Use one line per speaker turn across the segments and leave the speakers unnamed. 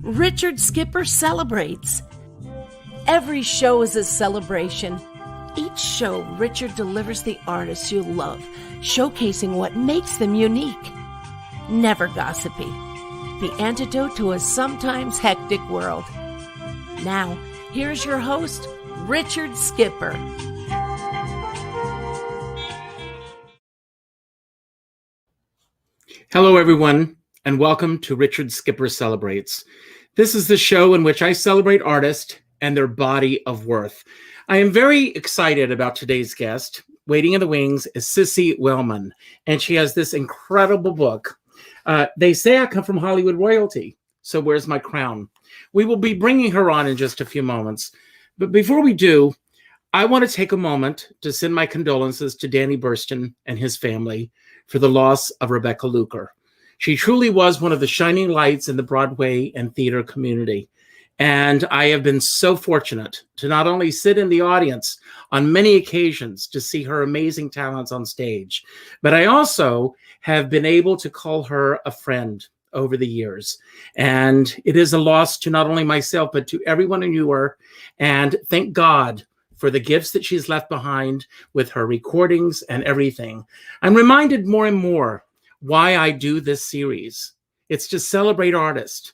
Richard Skipper celebrates. Every show is a celebration. Each show, Richard delivers the artists you love, showcasing what makes them unique. Never gossipy. The antidote to a sometimes hectic world. Now, here's your host, Richard Skipper.
Hello, everyone, and welcome to Richard Skipper Celebrates. This is the show in which I celebrate artists and their body of worth. I am very excited about today's guest. Waiting in the wings is Cissy Wellman, and she has this incredible book. They say I come from Hollywood royalty, so where's my crown? We will be bringing her on in just a few moments. But before we do, I want to take a moment to send my condolences to Danny Burston and his family for the loss of Rebecca Luker. She truly was one of the shining lights in the Broadway and theater community. And I have been so fortunate to not only sit in the audience on many occasions to see her amazing talents on stage, but I also have been able to call her a friend over the years. And it is a loss to not only myself, but to everyone who knew her. And thank God for the gifts that she's left behind with her recordings and everything. I'm reminded more and more why I do this series. It's to celebrate artists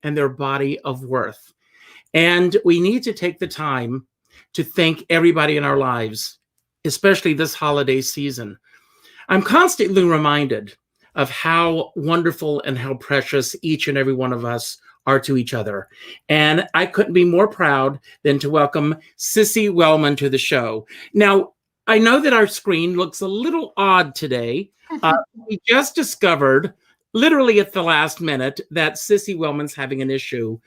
and their body of worth. And we need to take the time to thank everybody in our lives, especially this holiday season. I'm constantly reminded of how wonderful and how precious each and every one of us are to each other. And I couldn't be more proud than to welcome Cissy Wellman to the show. Now, I know that our screen looks a little odd today. We just discovered, literally at the last minute, that Cissy Wellman's having an issue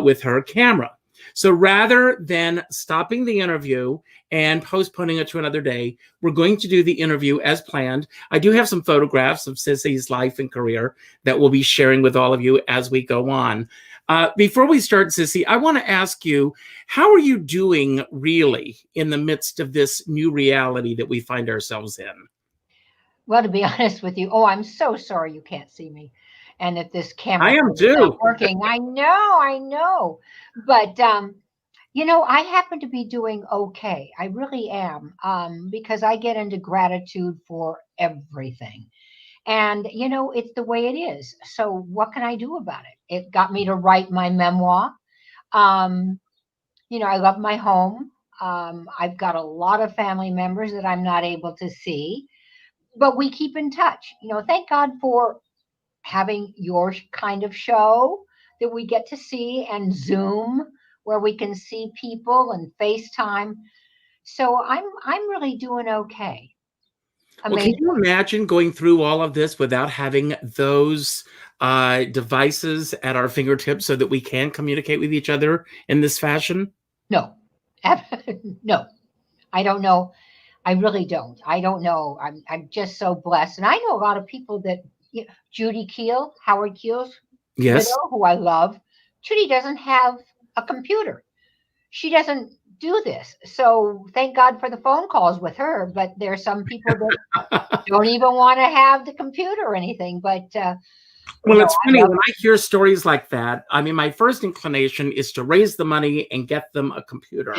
with her camera. So rather than stopping the interview and postponing it to another day, we're going to do the interview as planned. I do have some photographs of Cissy's life and career that we'll be sharing with all of you as we go on. Before we start, Cissy, I want to ask you, how are you doing really in the midst of this new reality that we find ourselves in?
Well, to be honest with you, I'm so sorry you can't see me. And that this camera
is
not working. I know. But, I happen to be doing okay. I really am, because I get into gratitude for everything. And, it's the way it is. So what can I do about it? It got me to write my memoir. I love my home. I've got a lot of family members that I'm not able to see, but we keep in touch. Thank God for having your kind of show that we get to see, and Zoom where we can see people, and FaceTime. So I'm really doing okay.
Well, can you imagine going through all of this without having those devices at our fingertips so that we can communicate with each other in this fashion?
No, no, I don't know. I really don't. I don't know. I'm just so blessed. And I know a lot of people that, Judy Keel, Howard Keel's widow, who I love. Judy doesn't have a computer. She doesn't do this. So thank God for the phone calls with her. But there's some people that don't even want to have the computer or anything. But
well, it's funny when I hear stories like that. I mean, my first inclination is to raise the money and get them a computer.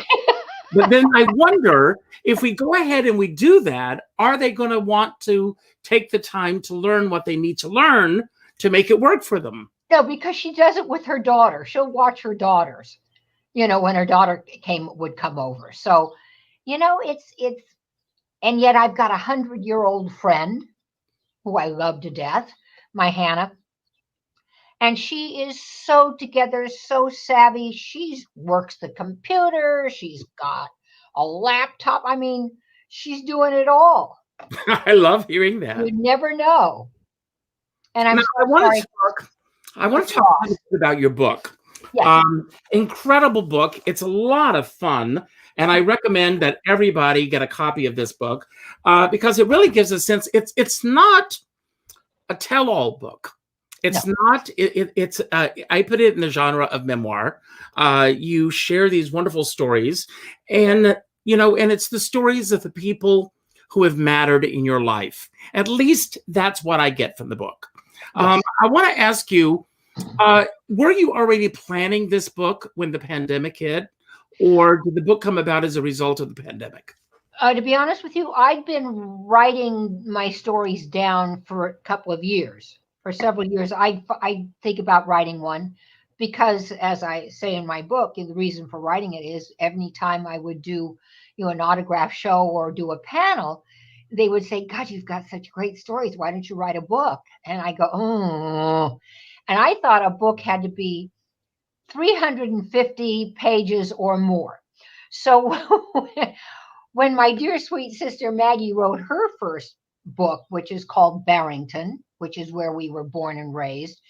But then I wonder, if we go ahead and we do that, are they going to want to take the time to learn what they need to learn to make it work for them?
No, because she does it with her daughter. She'll watch her daughters, when her daughter would come over. So, it's, and yet I've got a 100-year-old friend who I love to death, my Hannah. And she is so together, so savvy. She works the computer. She's got a laptop. I mean, she's doing it all.
I love hearing that.
You never know. And I
want to talk about your book.
Yes.
Incredible book. It's a lot of fun. And I recommend that everybody get a copy of this book because it really gives a sense. It's not a tell-all book. It's not, it's, I put it in the genre of memoir. You share these wonderful stories and, and it's the stories of the people who have mattered in your life. At least that's what I get from the book. I want to ask you, Were you already planning this book when the pandemic hit, or did the book come about as a result of the pandemic?
To be honest with you, I'd been writing my stories down for a couple of years. For several years, I think about writing one because, as I say in my book, the reason for writing it is every time I would do, an autograph show or do a panel, they would say, "God, you've got such great stories. Why don't you write a book?" And I go, "Oh," and I thought a book had to be 350 pages or more. So when my dear sweet sister Maggie wrote her first book, which is called Barrington, which is where we were born and raised,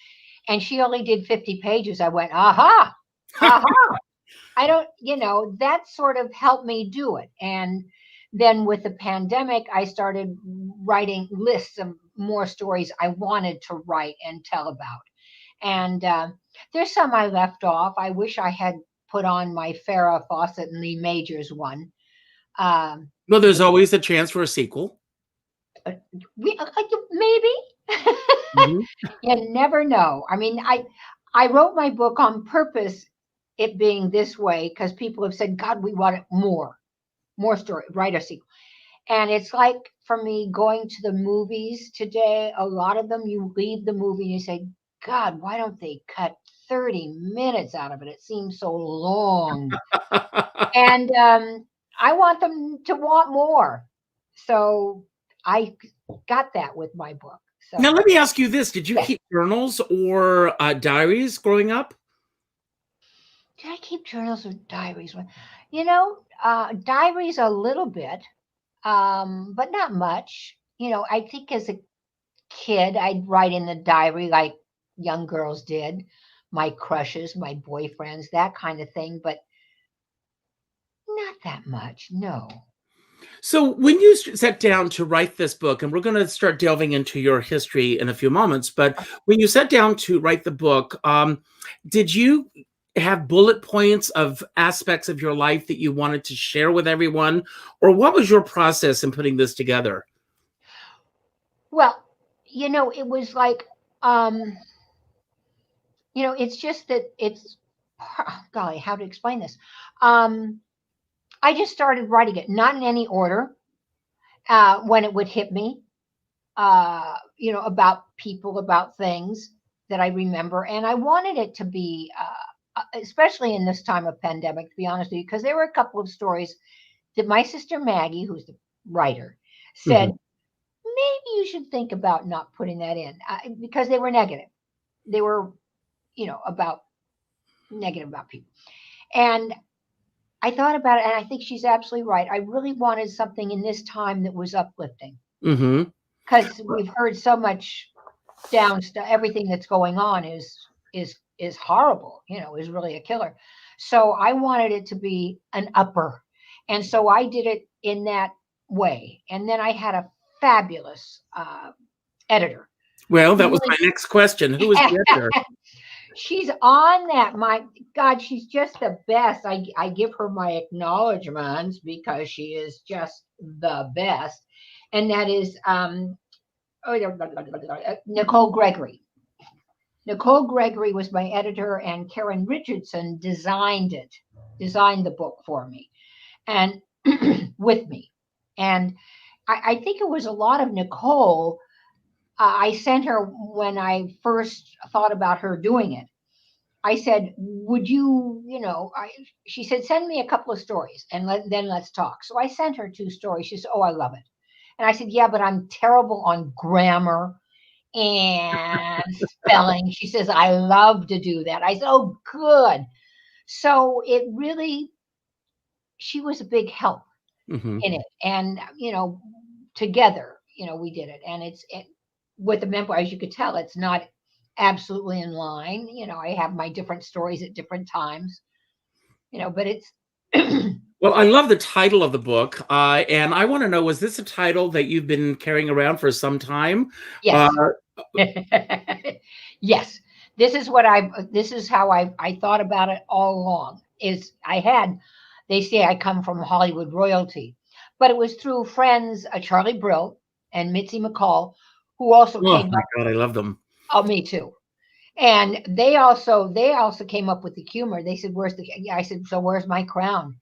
and she only did 50 pages, I went, aha, aha. I don't, that sort of helped me do it. And then with the pandemic, I started writing lists of more stories I wanted to write and tell about. And there's some I left off. I wish I had put on my Farrah Fawcett and Lee Majors one.
Well, there's always a chance for a sequel.
Maybe.
Mhm.
You never know. I mean, I wrote my book on purpose, it being this way, because people have said, God, we want more story, write a sequel. And it's like for me going to the movies today, a lot of them, you leave the movie and you say, God, why don't they cut 30 minutes out of it? It seems so long. And I want them to want more. So I got that with my book. So
Now, let me ask you this. Did you
Yes.
keep journals or diaries growing up?
Did I keep journals or diaries? Diaries a little bit, but not much. I think as a kid, I'd write in the diary like young girls did, my crushes, my boyfriends, that kind of thing, but not that much. No.
So when you sat down to write this book, and we're going to start delving into your history in a few moments, but when you sat down to write the book, did you have bullet points of aspects of your life that you wanted to share with everyone? Or what was your process in putting this together?
Well, it was like, it's just that golly, how to explain this? I just started writing it, not in any order, when it would hit me, about people, about things that I remember. And I wanted it to be, especially in this time of pandemic, to be honest with you, because there were a couple of stories that my sister Maggie, who's the writer, said, maybe you should think about not putting that in, because they were negative. They were, about negative about people. And I thought about it, and I think she's absolutely right. I really wanted something in this time that was uplifting,
Mm-hmm.
because we've heard so much down stuff. Everything that's going on is horrible. Is really a killer. So I wanted it to be an upper, and so I did it in that way. And then I had a fabulous editor.
Well, that was my next question. Who was the editor?
She's on that. My God, she's just the best. I give her my acknowledgments because she is just the best. And that is Nicole Gregory. Nicole Gregory was my editor, and Karen Richardson designed the book for me and with me. And I think it was a lot of Nicole. I sent her when I first thought about her doing it. I said, would you, she said, send me a couple of stories and then let's talk. So I sent her 2 stories. She said, oh, I love it. And I said, yeah, but I'm terrible on grammar and spelling. She says, I love to do that. I said, oh, good. So it really, she was a big help in it. And, together, we did it. And with the memoir, as you could tell, it's not absolutely in line. I have my different stories at different times, but it's.
Well, I love the title of the book. And I want to know, was this a title that you've been carrying around for some time?
Yes. Yes. This is how I thought about it all along. They say I come from Hollywood royalty, but it was through friends, Charlie Brill and Mitzi McCall, who also
Oh
came
my
up.
God, I love them.
Oh, me too. And they also came up with the humor. They said, "Where's the?" Yeah, I said, "So where's my crown?"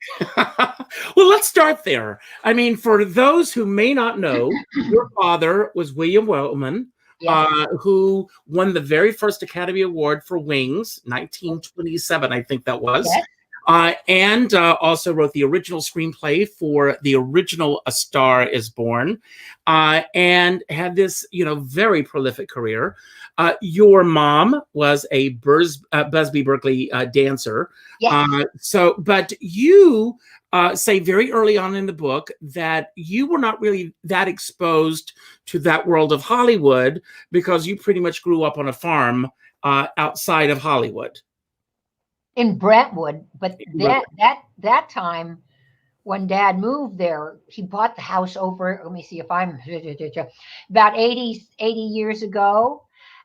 Well, let's start there. I mean, for those who may not know, your father was William Wellman,
Yes,
who won the very first Academy Award for Wings, 1927, I think that was.
yes,
And also wrote the original screenplay for the original A Star Is Born, and had this, very prolific career. Your mom was a Busby Berkeley dancer.
yes.
But you say very early on in the book that you were not really that exposed to that world of Hollywood because you pretty much grew up on a farm outside of Hollywood.
In Brentwood, but
Right.
that time when Dad moved there, he bought the house over. Let me see if I'm about 80 years ago,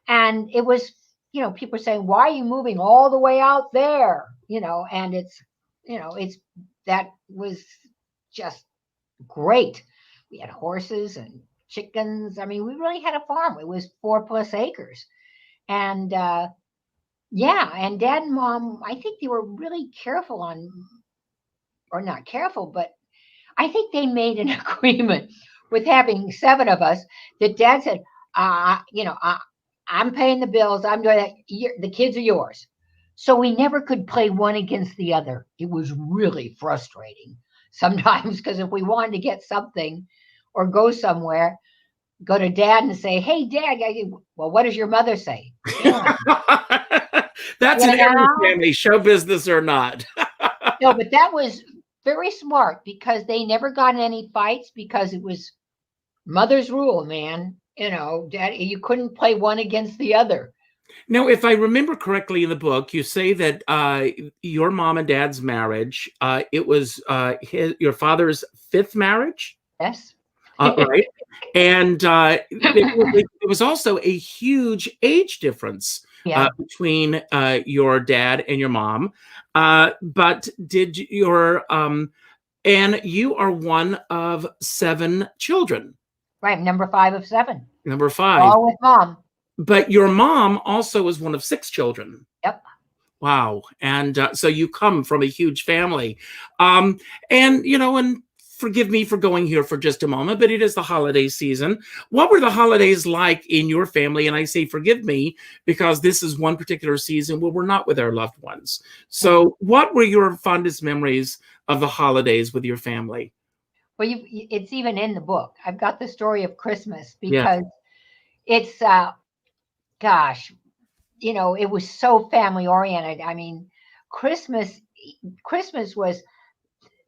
and it was, people saying, "Why are you moving all the way out there?" And it's that was just great. We had horses and chickens. I mean, we really had a farm. It was 4+ acres, and yeah, and Dad and Mom, I think they were really careful on, or not careful, but I think they made an agreement with having 7 of us that Dad said, I'm paying the bills. I'm doing that. The kids are yours. So we never could play one against the other. It was really frustrating sometimes because if we wanted to get something or go somewhere, go to Dad and say, "Hey, Dad," well, what does your mother say? Yeah.
That's
You
in every
know?
family, show business or not.
No, but that was very smart because they never got in any fights because it was mother's rule, man. Dad, you couldn't play one against the other.
Now, if I remember correctly in the book, you say that your mom and dad's marriage, it was your father's 5th marriage,
Yes.
right? And it was also a huge age difference
Yeah.
between your dad and your mom. But did and you are one of 7 children,
Right. Number 5 of 7.
number 5.
All with Mom.
But your mom also was one of 6 children.
Yep.
Wow. And so you come from a huge family. Um, and forgive me for going here for just a moment, but it is the holiday season. What were the holidays like in your family? And I say forgive me because this is one particular season where we're not with our loved ones. So what were your fondest memories of the holidays with your family?
Well, it's even in the book. I've got the story of Christmas
Yeah.
because it's, gosh, it was so family oriented. I mean, Christmas, Christmas was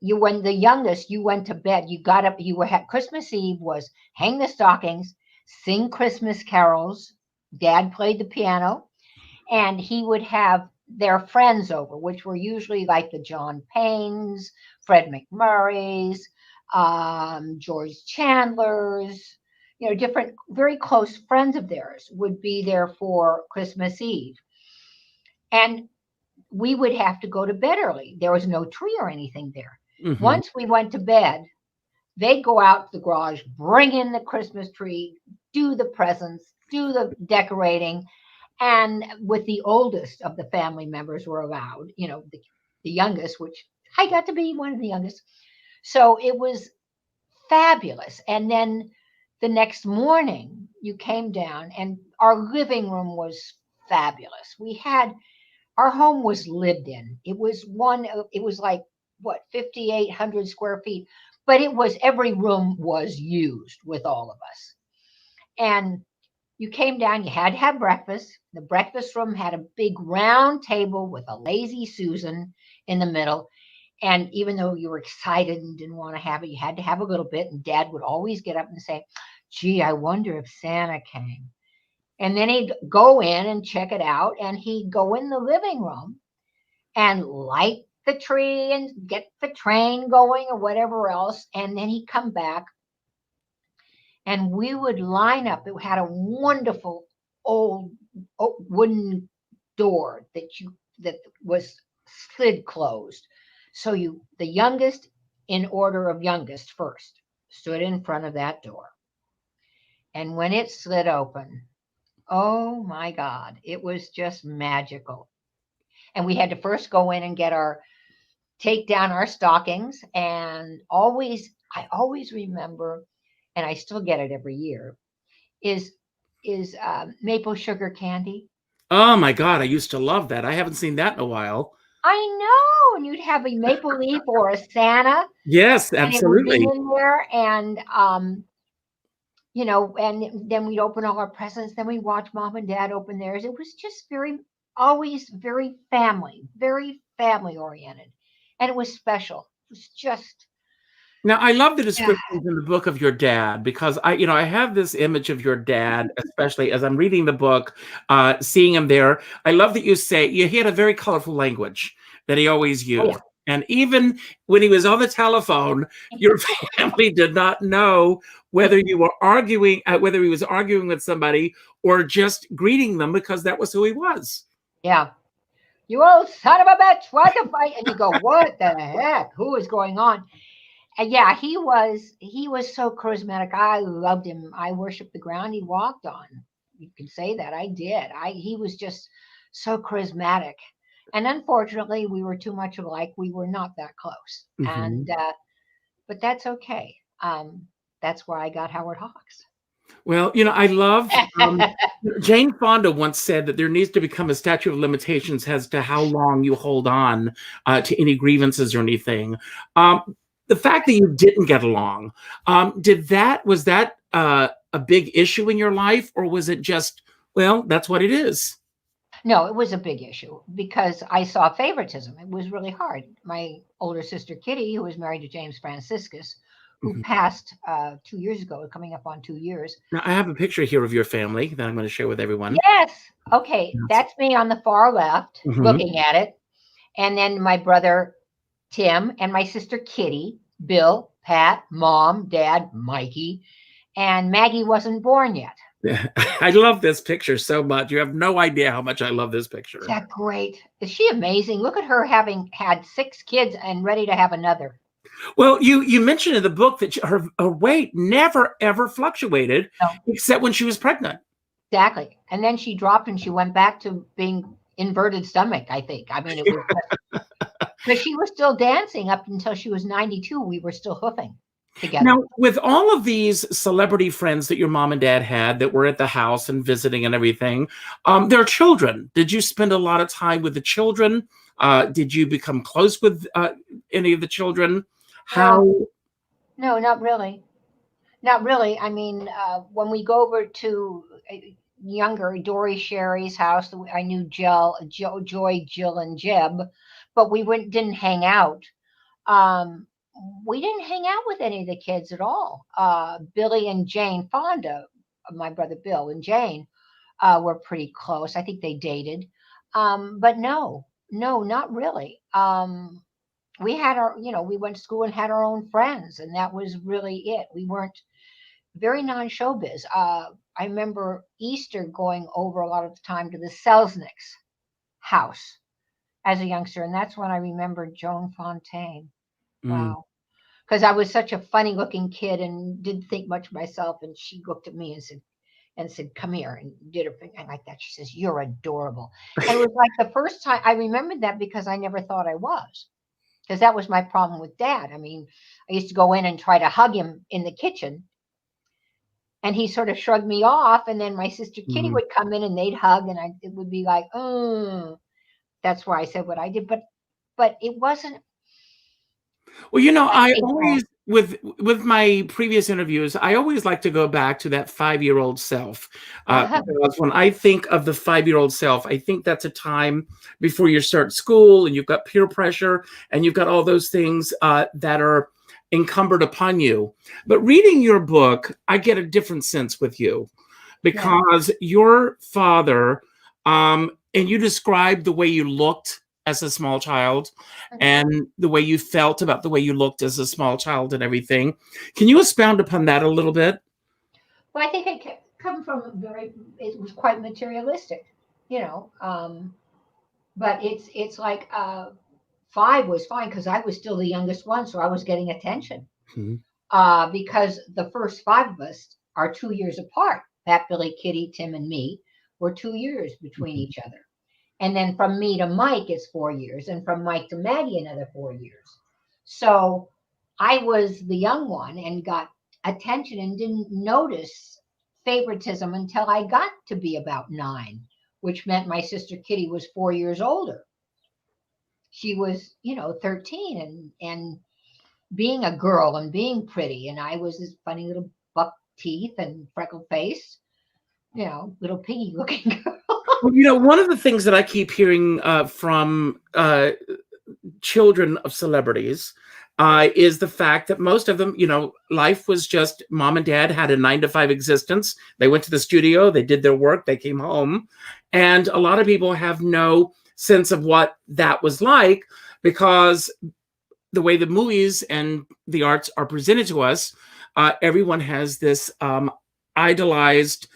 when the youngest, you went to bed, you got up, had Christmas Eve was hang the stockings, sing Christmas carols. Dad played the piano, and he would have their friends over, which were usually like the John Paynes, Fred McMurrays, George Chandlers, different very close friends of theirs would be there for Christmas Eve. And we would have to go to bed early. There was no tree or anything there.
Mhm.
Once we went to bed, they'd go out to the garage, bring in the Christmas tree, do the presents, do the decorating. And with the oldest of the family members were allowed, the youngest, which I got to be one of the youngest. So it was fabulous. And then the next morning, you came down, and our living room was fabulous. Our home was lived in. It was like, what, 5,800 square feet, but every room was used with all of us. And you came down, you had to have breakfast. The breakfast room had a big round table with a lazy Susan in the middle. And even though you were excited and didn't want to have it, you had to have a little bit. And Dad would always get up and say, "Gee, I wonder if Santa came." And then he'd go in and check it out. And he'd go in the living room and light the tree and get the train going or whatever else. And then he'd come back and we would line up. It had a wonderful old wooden door that was slid closed. So the youngest in order of youngest first stood in front of that door. And when it slid open, Oh my God. It was just magical. And we had to first go in and take down our stockings. And I always remember, and I still get it every year, is maple sugar candy.
Oh my God, I used to love that. I haven't seen that in a while.
I know. And you'd have a maple leaf or a Santa,
Yes,
and it would be
absolutely.
in there. And, and then we'd open all our presents. Then we'd watch mom and dad open theirs. It was just always very family oriented. And it was special. It was just,
Now, I love the
yeah,
descriptions in the book of your dad because I have this image of your dad, especially as I'm reading the book, seeing him there. I love that you say he had a very colorful language that he always
oh yeah.
used. And even when he was on the telephone, your family did not know whether you were arguing, whether he was arguing with somebody or just greeting them because that was who he was.
Yeah. You old son of a bitch, what the fight? And you go, what the heck? Who is going on? And yeah, he was so charismatic. I loved him. I worshiped the ground he walked on. You can say that. I did. He was just so charismatic. And unfortunately, we were too much alike. We were not that close.
Mhm.
And but that's okay. That's why I got Howard Hawks.
Well, I love Jane Fonda once said that there needs to become a statute of limitations as to how long you hold on to any grievances or anything. The fact that you didn't get along, was that a big issue in your life, or was it just, well, that's what it is?
No, it was a big issue because I saw favoritism. It was really hard. My older sister Kitty, who was married to James Franciscus, who
Mhm.
passed 2 years ago, coming up on 2 years.
Now, I have a picture here of your family that I'm going to share with everyone.
Yes. Okay,
Yes.
that's me on the far left
Mhm.
looking at it. And then my brother Tim and my sister Kitty, Bill, Pat, mom, dad, Mikey, and Maggie wasn't born yet.
I love this picture so much. You have no idea how much I love this
Is
picture.
that great? Is she amazing? Look at her having had 6 kids and ready to have another.
Well, you mentioned in the book that her weight never ever fluctuated
No,
except when she was pregnant.
exactly. And then she dropped and she went back to being inverted stomach, I think. I mean, it was because she was still dancing up until she was 92. We were still hoofing together.
Now, with all of these celebrity friends that your mom and dad had that were at the house and visiting and everything, their children, did you spend a lot of time with the children? Did you become close with any of the children?
No,
How?
no, not really. Not really. I mean, when we go over to younger Dory Sherry's house, I knew Joy, Jill, and Jeb, but didn't hang out. Um, we didn't hang out with any of the kids at all. Billy and Jane Fonda, my brother Bill and Jane, were pretty close. I think they dated. But no, no, not really. We had we went to school and had our own friends, and that was really it. We weren't very non-showbiz. I remember Easter going over a lot of the time to the Selznick's house as a youngster, and that's when I remember Joan Fontaine.
Mm.
Wow. Because I was such a funny looking kid and didn't think much of myself. And she looked at me and said, "Come here," and did her thing and like that. She says, "You're adorable." And it was like the first time I remembered that because I never thought I was. Because that was my problem with dad. I mean, I used to go in and try to hug him in the kitchen, and he sort of shrugged me off. And then my sister Kitty
Mm.
would come in and they'd hug, and it would be like, oh, that's why I said what I did. But it wasn't.
Well, I
It was.
always with my previous interviews, I always like to go back to that 5-year-old self. Because when I think of the 5-year-old self, I think that's a time before you start school and you've got peer pressure and you've got all those things that are encumbered upon you. But reading your book, I get a different sense with you
Yeah.
because your father, and you described the way you looked as a small child
Mhm.
and the way you felt about the way you looked as a small child and everything. Can you expound upon that a little bit?
Well, I think come from it was quite materialistic, you know. But it's like 5 was fine because I was still the youngest one, so I was getting attention.
Mhm.
Because the first 5 of us are 2 years apart. Pat, Billy, Kitty, Tim, and me. or 2 years between each other. And then from me to Mike, it's 4 years. And from Mike to Maggie, another 4 years. So I was the young one and got attention and didn't notice favoritism until I got to be about 9, which meant my sister Kitty was 4 years older. She was, 13 and being a girl and being pretty. And I was this funny little buck teeth and freckled face, little piggy looking girl.
Well, one of the things that I keep hearing from children of celebrities is the fact that most of them, life was just mom and dad had a 9-to-5 existence. They went to the studio, they did their work, they came home. And a lot of people have no sense of what that was like because the way the movies and the arts are presented to us, everyone has this idolized,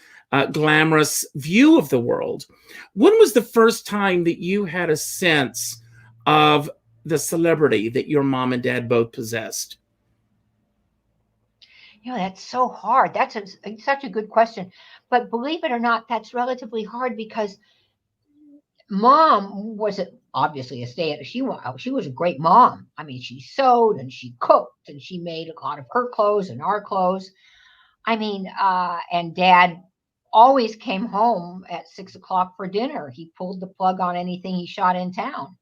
glamorous view of the world. When was the first time that you had a sense of the celebrity that your mom and dad both possessed?
That's so hard. That's such a good question. But believe it or not, that's relatively hard because mom was obviously a she was a great mom. I mean, she sewed and she cooked and she made a lot of her clothes and our clothes. I mean, and dad always came home at 6 o'clock for dinner. He pulled the plug on anything he shot in town.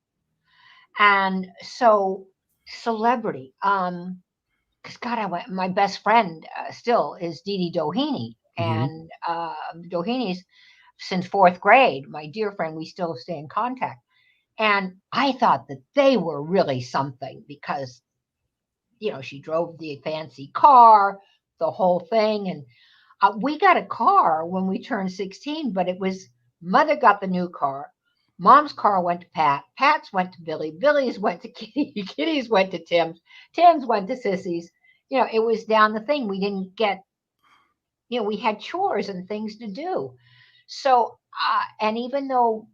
And so celebrity, because God, my best friend still is Dee Dee Doheny. And Doheny's since 4th grade, my dear friend, we still stay in contact. And I thought that they were really something because, she drove the fancy car, the whole thing. And we got a car when we turned 16, but it was mother got the new car. Mom's car went to Pat. Pat's went to Billy. Billy's went to Kitty. Kitty's went to Tim's. Tim's went to Sissy's. It was down the thing. We didn't get, we had chores and things to do. So, and even though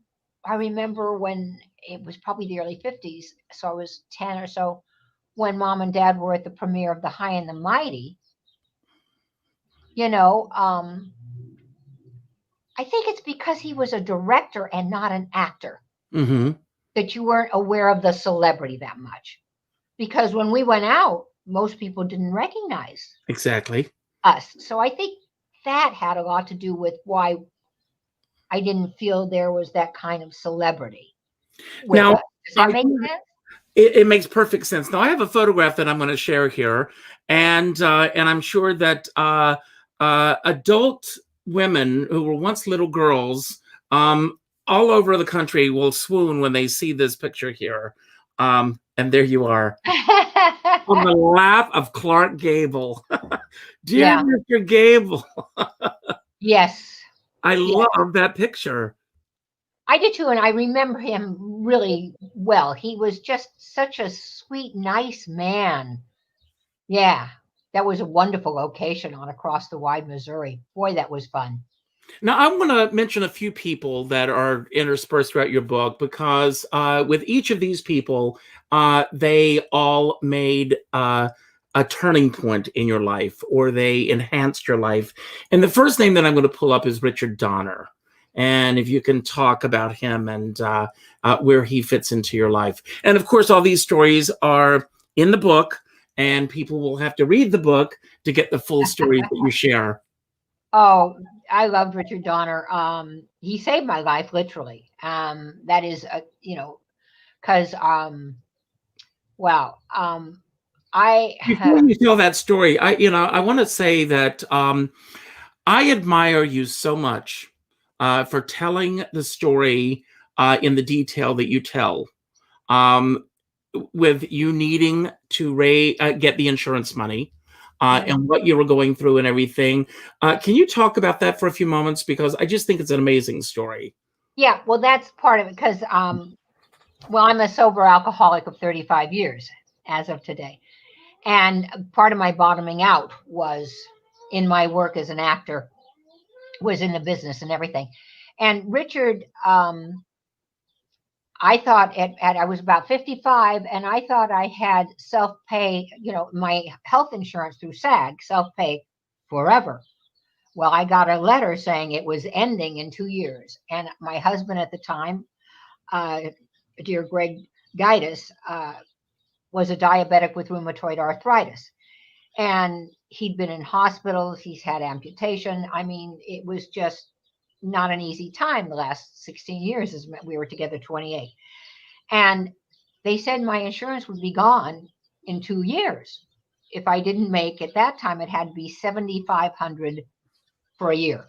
I remember when it was probably the early 50s, so I was 10 or so, when mom and dad were at the premiere of The High and the Mighty, I think it's because he was a director and not an actor that you weren't aware of the celebrity that much. Because when we went out, most people didn't recognize us. So I think that had a lot to do with why I didn't feel there was that kind of celebrity.
Now,
does that make sense?
It makes perfect sense. Now, I have a photograph that I'm going to share here, and I'm sure that adult women who were once little girls all over the country will swoon when they see this picture here. And there you are on the lap of Clark Gable. Dear Mr. Gable.
Yes.
I love that picture.
I did too, and I remember him really well. He was just such a sweet, nice man. Yeah, that was a wonderful location on Across the Wide Missouri. Boy, that was fun.
Now, I want to mention a few people that are interspersed throughout your book because with each of these people, they all made a turning point in your life or they enhanced your life. And the first name that I'm going to pull up is Richard Donner. And if you can talk about him and where he fits into your life. And of course, all these stories are in the book and people will have to read the book to get the full stories that you share.
Oh, I loved Richard Donner. He saved my life, literally. That is, because,
Before you tell that story, I want to say that I admire you so much for telling the story in the detail that you tell, with you needing to get the insurance money. And what you were going through and everything. Can you talk about that for a few moments? Because I just think it's an amazing story.
Yeah, well, that's part of it because, I'm a sober alcoholic of 35 years as of today. And part of my bottoming out was in my work as an actor, was in the business and everything. And Richard, I thought I was about 55 and I thought I had self-pay, my health insurance through SAG, self-pay forever. Well, I got a letter saying it was ending in 2 years. And my husband at the time, uh, dear Greg Gaitis, was a diabetic with rheumatoid arthritis. And he'd been in hospitals, he's had amputation. I mean, it was just not an easy time the last 16 years, as we were together 28. And they said my insurance would be gone in 2 years. If I didn't make, at that time, it had to be 7,500 for a year.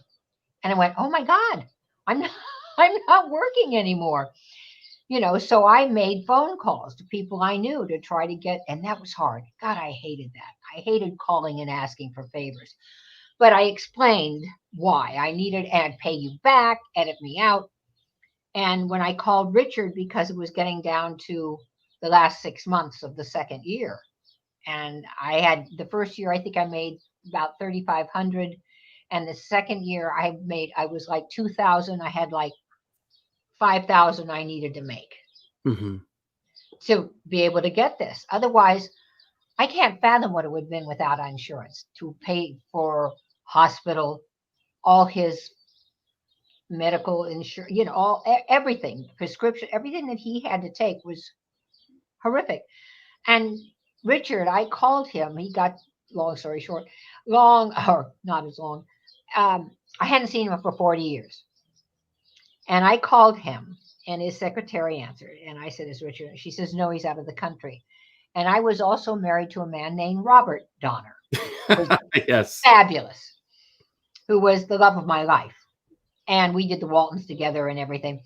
And I went, oh my God, I'm not, I'm not working anymore. So I made phone calls to people I knew to try to get, and that was hard. God, I hated that. I hated calling and asking for favors. But I explained why I needed, and I'd pay you back, edit me out. And when I called Richard, because it was getting down to the last 6 months of the second year, and I had the first year, I think I made about 3,500. And the second year I was like 2,000. I had like 5,000 I needed to make
Mm-hmm.
to be able to get this. Otherwise, I can't fathom what it would have been without insurance to pay for hospital, all his medical insurance, everything, prescription, everything that he had to take was horrific. And Richard, I called him. He got, long story short, long, or not as long. I hadn't seen him for 40 years. And I called him, and his secretary answered. And I said, is Richard? She says, no, he's out of the country. And I was also married to a man named Robert Donner, who was
Yes.
fabulous, who was the love of my life. And we did the Waltons together and everything.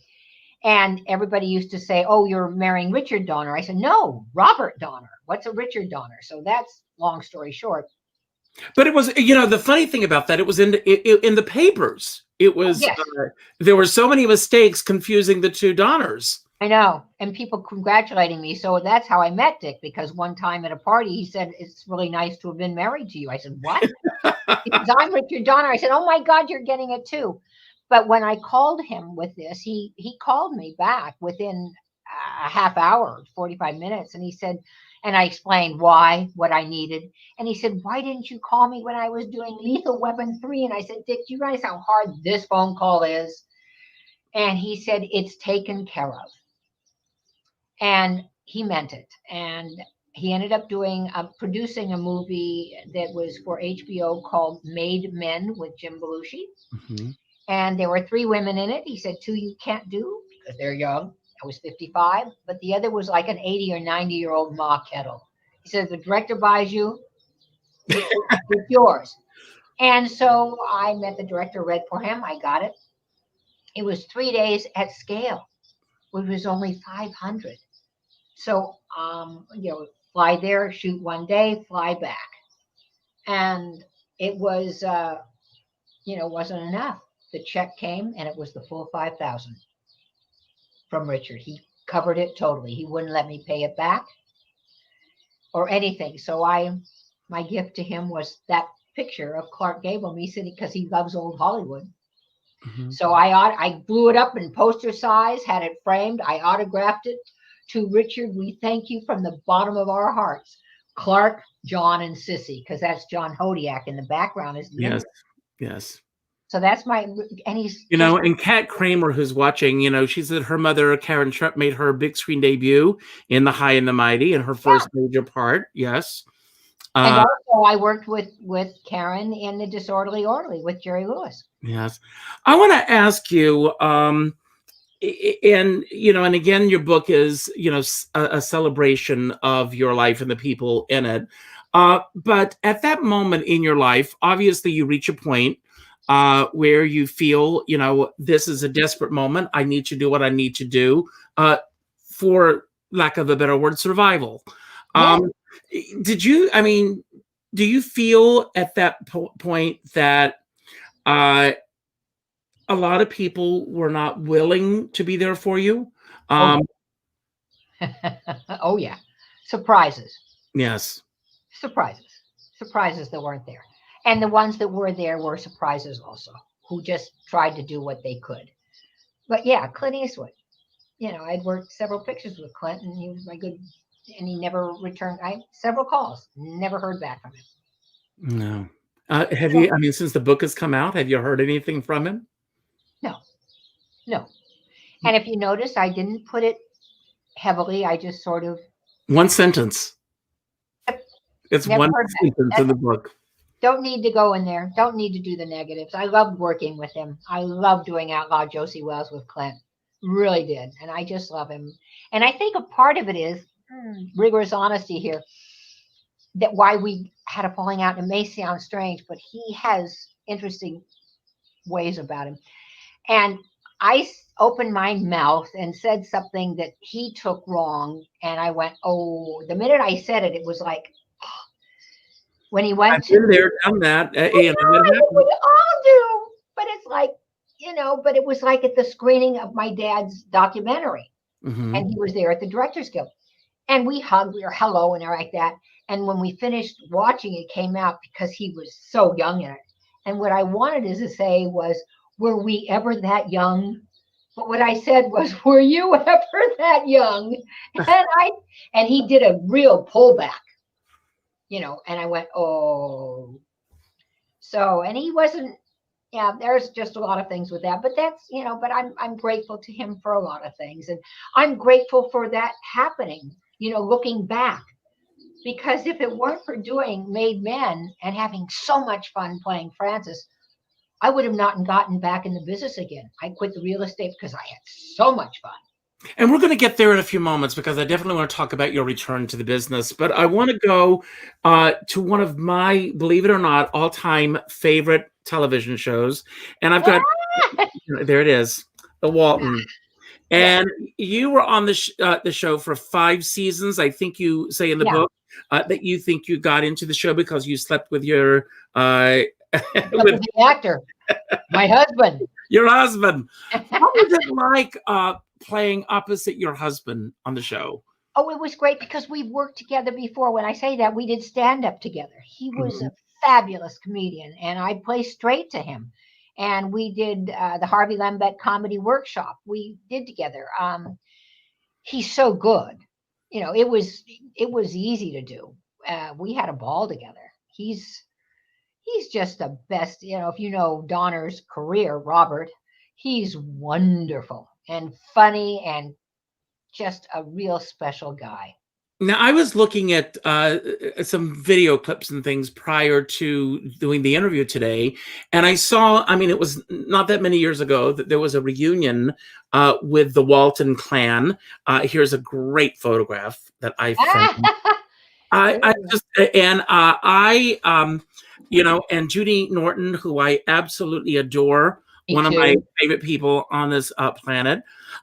And everybody used to say, oh, you're marrying Richard Donner. I said, no, Robert Donner. What's a Richard Donner? So that's long story short.
But it was, the funny thing about that, it was in the papers. It was,
yes.
There were so many mistakes confusing the two Donners.
I know. And people congratulating me. So that's how I met Dick, because one time at a party, he said, it's really nice to have been married to you. I said, what? He says, I'm Richard Donner. I said, oh my God, you're getting it too. But when I called him with this, he called me back within a half hour, 45 minutes. And he said, and I explained what I needed. And he said, why didn't you call me when I was doing Lethal Weapon 3? And I said, Dick, do you realize how hard this phone call is? And he said, it's taken care of. And he meant it. And he ended up producing a movie that was for HBO called Made Men with Jim Belushi.
Mm-hmm.
And there were 3 women in it. He said 2 you can't do because they're young. I was 55. But the other was like an 80 or 90-year-old Ma Kettle. He said, if the director buys you, it's yours. And so I met the director, read for him. I got it. It was 3 days at scale, which was only 500. So, fly there, shoot one day, fly back. And it was, wasn't enough. The check came and it was the full 5,000 from Richard. He covered it totally. He wouldn't let me pay it back or anything. So my gift to him was that picture of Clark Gable, me sitting, because he loves old Hollywood. Mm-hmm. So I blew it up in poster size, had it framed. I autographed it to Richard. We thank you from the bottom of our hearts. Clark, John, and Cissy, because that's John Hodiak in the background.
Yes.
So that's and he's,
and Kat Kramer, who's watching, she said her mother, Karen Trump, made her big screen debut in The High and the Mighty in her first major part. Yes.
And also I worked with Karen in The Disorderly Orderly with Jerry Lewis.
Yes. I want to ask you, and again, your book is, a celebration of your life and the people in it. But at that moment in your life, obviously you reach a point where you feel, this is a desperate moment. I need to do what I need to do, for lack of a better word, survival. Yeah. Do you feel at that point that a lot of people were not willing to be there for you?
Oh yeah. Surprises.
Yes.
Surprises that weren't there. And the ones that were there were surprises also, who just tried to do what they could. But yeah, Clint Eastwood, I'd worked several pictures with Clint, and he was my good, and he never returned. Several calls, never heard back from him.
No. Have you, I mean, since the book has come out, have you heard anything from him?
No, no. And if you notice, I didn't put it heavily. I just sort of
One sentence. It's
never
one
heard
sentence
that.
in the book.
Don't need to go in there. Don't need to do the negatives. I loved working with him. I love doing Outlaw Josie Wells with Clint. Really did. And I just love him. And I think a part of it is rigorous honesty here, that why we had a falling out. It may sound strange, but he has interesting ways about him. And I opened my mouth and said something that he took wrong. And I went, oh, the minute I said it, it was like, when he went
I've been there, done that.
I know, we all do. But it's like, but it was like at the screening of my dad's documentary.
Mm-hmm.
And he was there at the Directors Guild. And we hugged, we were hello and like that. And when we finished watching, it came out because he was so young in it. And what I wanted to say was, were we ever that young? But what I said was, were you ever that young? And he did a real pullback, and I went, oh. So, and he wasn't, there's just a lot of things with that, but that's, but I'm grateful to him for a lot of things. And I'm grateful for that happening, looking back, because if it weren't for doing Made Men and having so much fun playing Francis, I would have not gotten back in the business again. I quit the real estate because I had so much fun.
And we're going to get there in a few moments, because I definitely want to talk about your return to the business. But I want to go to one of my, believe it or not, all-time favorite television shows. And I've got, there it is, The Waltons. And you were on the show for 5 seasons. I think you say in the book that you think you got into the show because you slept with your... with
the actor, my husband.
Your husband. What was it like playing opposite your husband on the show?
Oh, it was great because we've worked together before. When I say that, we did stand-up together. He was a fabulous comedian, and I play straight to him. And we did the Harvey Lambert comedy workshop. We did together. He's so good. It was easy to do. We had a ball together. He's just the best. If you know Donner's career, Robert, he's wonderful and funny and just a real special guy.
Now, I was looking at some video clips and things prior to doing the interview today, and I saw, it was not that many years ago, that there was a reunion with the Walton clan. Here's a great photograph that I found. And Judy Norton, who I absolutely adore, one of my favorite people on this planet.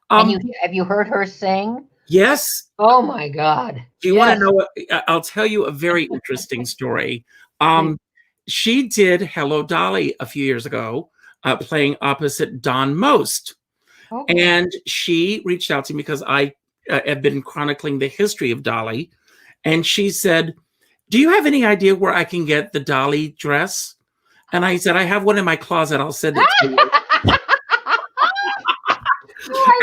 And have you heard her sing?
Yes.
Oh my God.
Do you want to know? I'll tell you a very interesting story. She did Hello Dolly a few years ago, playing opposite Don Most. Okay. And she reached out to me because I have been chronicling the history of Dolly. And she said, do you have any idea where I can get the Dolly dress? And I said, I have one in my closet. I'll send it to you.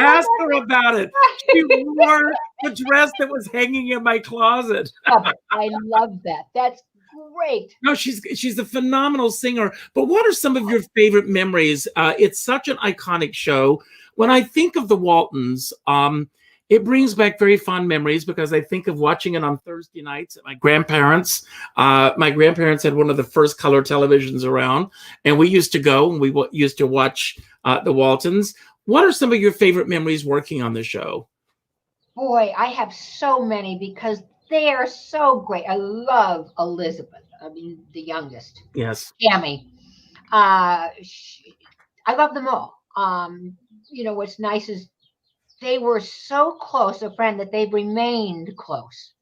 Ask her about it. She wore the dress that was hanging in my closet.
I love that. That's great.
No, she's a phenomenal singer. But what are some of your favorite memories? It's such an iconic show. When I think of the Waltons, it brings back very fond memories because I think of watching it on Thursday nights at my grandparents. My grandparents had one of the first color televisions around, and we used to go and we used to watch the Waltons. What are some of your favorite memories working on the show?
Boy, I have so many because they are so great. I love Elizabeth. The youngest.
Yes.
Tammy. I love them all. What's nice is they were so close a friend that they've remained close,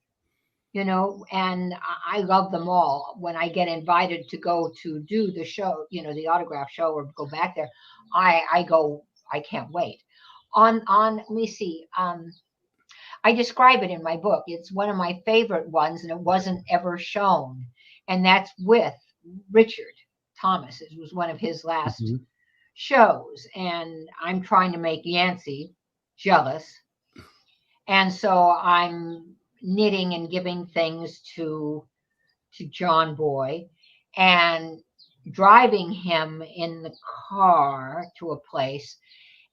and I love them all. When I get invited to go to do the show, the autograph show, or go back there, I go. I can't wait. Let me see. I describe it in my book. It's one of my favorite ones, and it wasn't ever shown. And that's with Richard Thomas. It was one of his last shows. And I'm trying to make Yancey jealous. And so I'm knitting and giving things to John Boy. And driving him in the car to a place,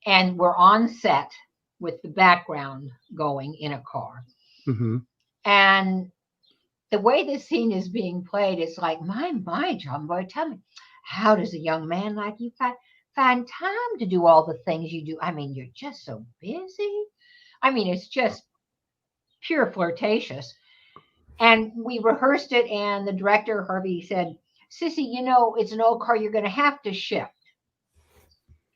and we're on set with the background going in a car.
Mm-hmm.
And the way this scene is being played, it's like, my, John Boy, tell me, how does a young man like you find time to do all the things you do? I mean, you're just so busy. I mean, it's just pure flirtatious. And we rehearsed it, and the director, Harvey, said, Cissy, it's an old car you're going to have to ship.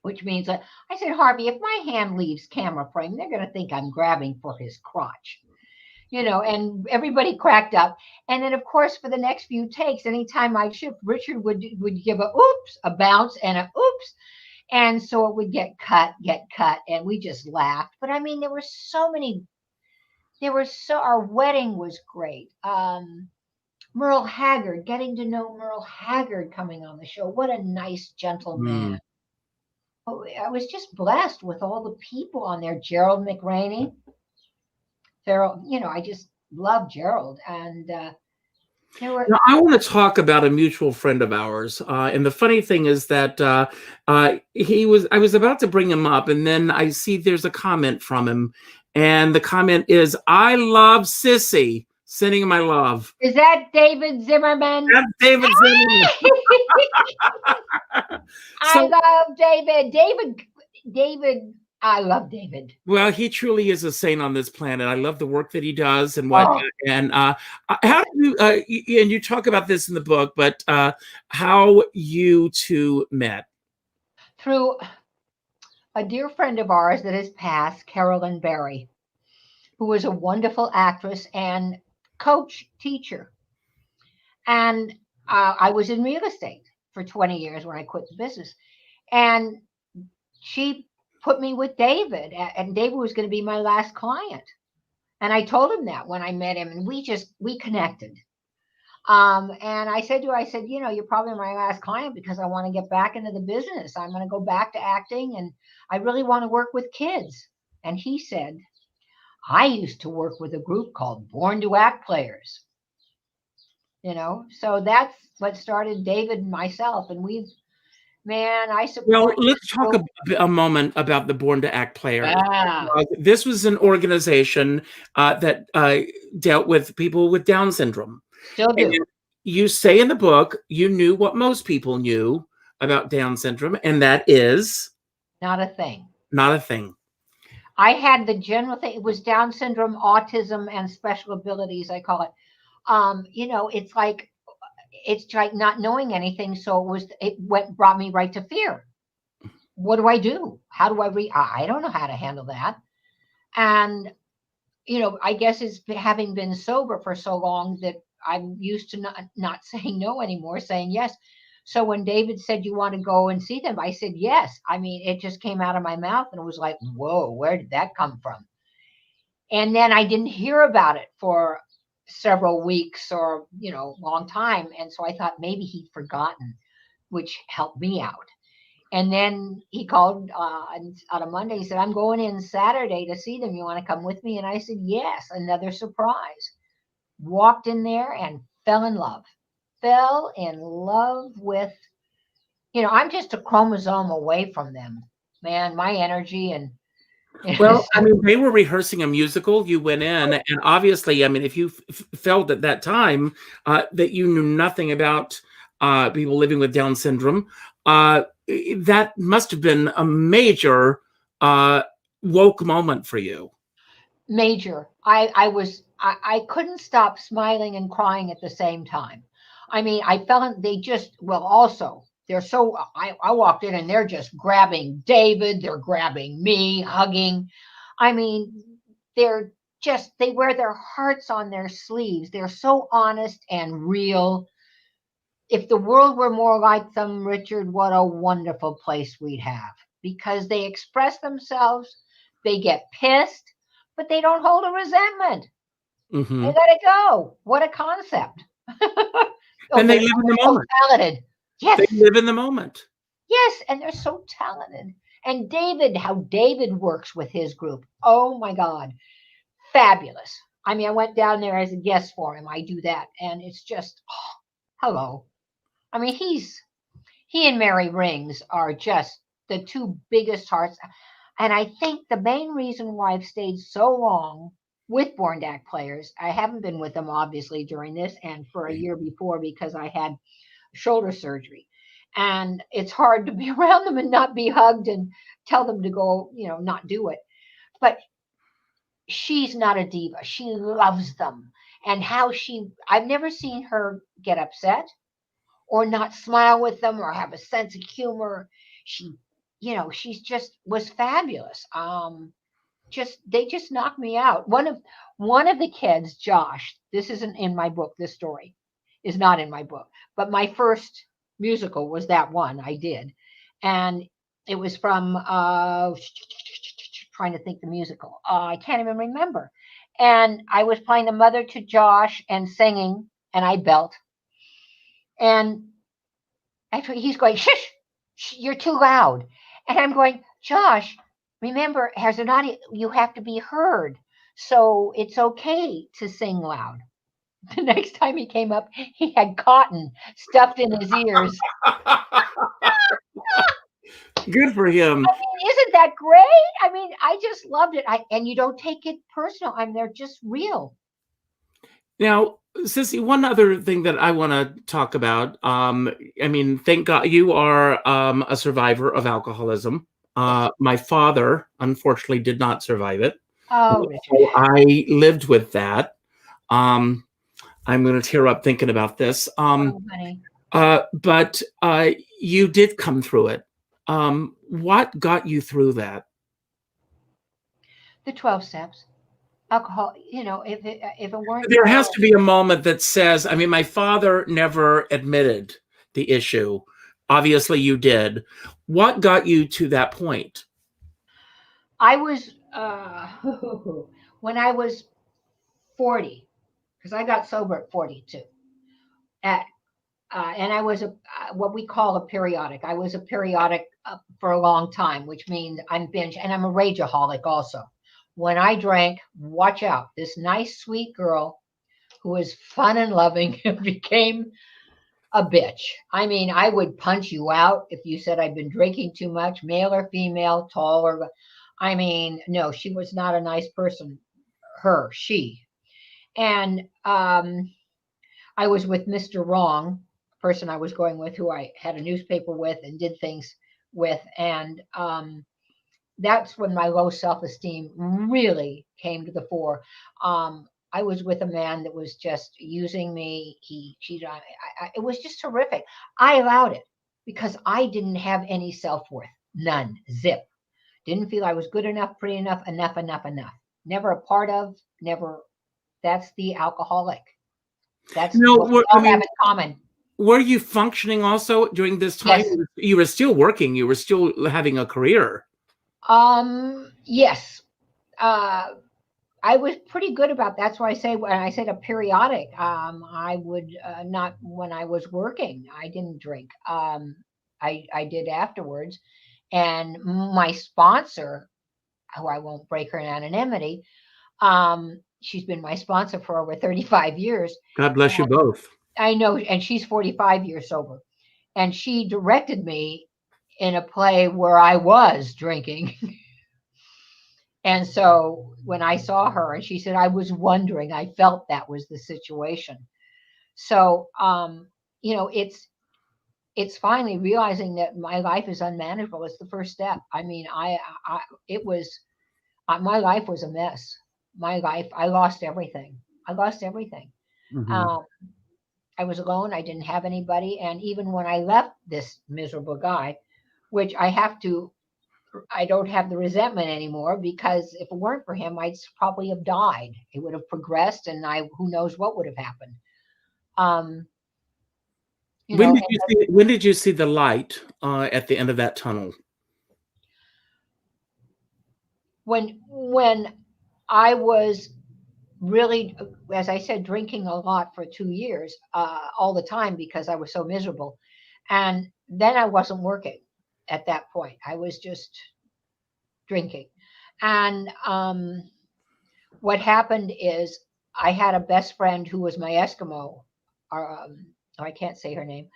Which means, I said, Harvey, if my hand leaves camera frame, they're going to think I'm grabbing for his crotch. And everybody cracked up. And then, of course, for the next few takes, anytime I shipped, Richard would give a oops, a bounce, and a oops. And so it would get cut, and we just laughed. But I mean, our wedding was great. Merle Haggard, getting to know Merle Haggard coming on the show. What a nice gentleman. I was just blessed with all the people on there. Gerald McRaney. Farrell, I just love Gerald. And there were.
Now, I want to talk about a mutual friend of ours. And the funny thing is that I was about to bring him up, and then I see there's a comment from him. And the comment is, I love Cissy. Sending my love.
Is that David Zimmerman?
That's David Zimmerman.
I love David. David, I love David.
Well, he truly is a saint on this planet. I love the work that he does and what.
Oh.
And how do you? And you talk about this in the book, but how you two met?
Through a dear friend of ours that has passed, Carolyn Berry, who was a wonderful actress and coach, teacher. And I was in real estate for 20 years when I quit the business. And she put me with David, and David was going to be my last client. And I told him that when I met him, and we connected. And I said to her, you're probably my last client because I want to get back into the business. I'm going to go back to acting, and I really want to work with kids. And he said, I used to work with a group called Born to Act Players. So that's what started David and myself. And I support.
Well, let's talk a moment about the Born to Act Players.
Yeah.
This was an organization that dealt with people with Down syndrome.
Still do.
And you say in the book, you knew what most people knew about Down syndrome, and that is?
Not a thing.
Not a thing.
I had the general thing. It was Down syndrome, autism, and special abilities, I call it. It's like not knowing anything. So brought me right to fear. What do I do? How do I don't know how to handle that. And, I guess it's having been sober for so long that I'm used to not saying no anymore, saying yes. So when David said, you want to go and see them, I said, yes. I mean, it just came out of my mouth, and it was like, whoa, where did that come from? And then I didn't hear about it for several weeks or, long time. And so I thought maybe he'd forgotten, which helped me out. And then he called on a Monday. He said, I'm going in Saturday to see them. You want to come with me? And I said, yes. Another surprise. Walked in there and fell in love with, I'm just a chromosome away from them, man, my energy. And
well, I mean, they were rehearsing a musical. You went in, and obviously, I mean, if you felt at that time that you knew nothing about people living with Down syndrome, that must have been a major woke moment for you.
Major. I couldn't stop smiling and crying at the same time. I mean, I felt also they're so, I walked in and they're just grabbing David, they're grabbing me, hugging. I mean, they wear their hearts on their sleeves. They're so honest and real. If the world were more like them, Richard, what a wonderful place we'd have, because they express themselves, they get pissed, but they don't hold a resentment.
Mm-hmm.
They let it go. What a concept.
And they live in the moment.
Talented. Yes.
They live in the moment.
Yes, and they're so talented. And David, how David works with his group. Oh my God. Fabulous. I mean, I went down there as a guest for him. I do that. And it's just, hello. I mean, he's he and Mary Rings are just the two biggest hearts. And I think the main reason why I've stayed so long with Born to Act players, I haven't been with them obviously during this and for a year before because I had shoulder surgery. And it's hard to be around them and not be hugged and tell them to go, not do it. But she's not a diva. She loves them. And I've never seen her get upset or not smile with them or have a sense of humor. She, she's just was fabulous. They just knocked me out. One of the kids, Josh, this isn't in my book. This story is not in my book, but my first musical was that one I did, and it was from trying to think the musical. I can't even remember. And I was playing the mother to Josh and singing, and I belt. And actually, he's going, shush, you're too loud. And I'm going, Josh, remember, as an audience, you have to be heard. So it's okay to sing loud. The next time he came up, he had cotton stuffed in his ears.
Good for him.
I mean, isn't that great? I mean, I just loved it. And you don't take it personal. I mean, they're just real.
Now, Cissy, one other thing that I want to talk about. Thank God you are a survivor of alcoholism. My father, unfortunately, did not survive it.
Oh,
so I lived with that. I'm going to tear up thinking about this.
honey.
But you did come through it. What got you through that?
The 12 steps. Alcohol, if it weren't,
there has to be a moment that says, my father never admitted the issue. Obviously you did. What got you to that point?
I was when I was 40, because I got sober at 42. And I was what we call a periodic. I was a periodic for a long time, which means I'm binge, and I'm a rageaholic also. When I drank, watch out, this nice, sweet girl who was fun and loving became a bitch. I mean, I would punch you out if you said I'd been drinking too much, male or female, tall or. No, she was not a nice person. She. And I was with Mr. Wrong, person I was going with, who I had a newspaper with and did things with. And that's when my low self-esteem really came to the fore. I was with a man that was just using me. He cheated on me. It was just horrific. I allowed it because I didn't have any self-worth. None. Zip. Didn't feel I was good enough, pretty enough, enough. Never a part of, never. That's the alcoholic. That's what we all have in common.
Were you functioning also during this time?
Yes.
You were still working. You were still having a career.
Yes. I was pretty good about that. That's why I say when I said a periodic, I would not when I was working. I didn't drink. I did afterwards, and my sponsor, who I won't break her anonymity, she's been my sponsor for over 35 years.
God bless you both.
I know, and she's 45 years sober, and she directed me in a play where I was drinking. And so when I saw her and she said, I was wondering, I felt that was the situation. So, it's finally realizing that my life is unmanageable. It's the first step. I mean, my life was a mess. My life, I lost everything. Mm-hmm. I was alone. I didn't have anybody. And even when I left this miserable guy, which I don't have the resentment anymore, because if it weren't for him, I'd probably have died. It would have progressed, and who knows what would have happened.
When did you see the light at the end of that tunnel?
When I was really, as I said, drinking a lot for 2 years, all the time, because I was so miserable. And then I wasn't working at that point. I was just drinking. And what happened is I had a best friend who was my Eskimo, or I can't say her name.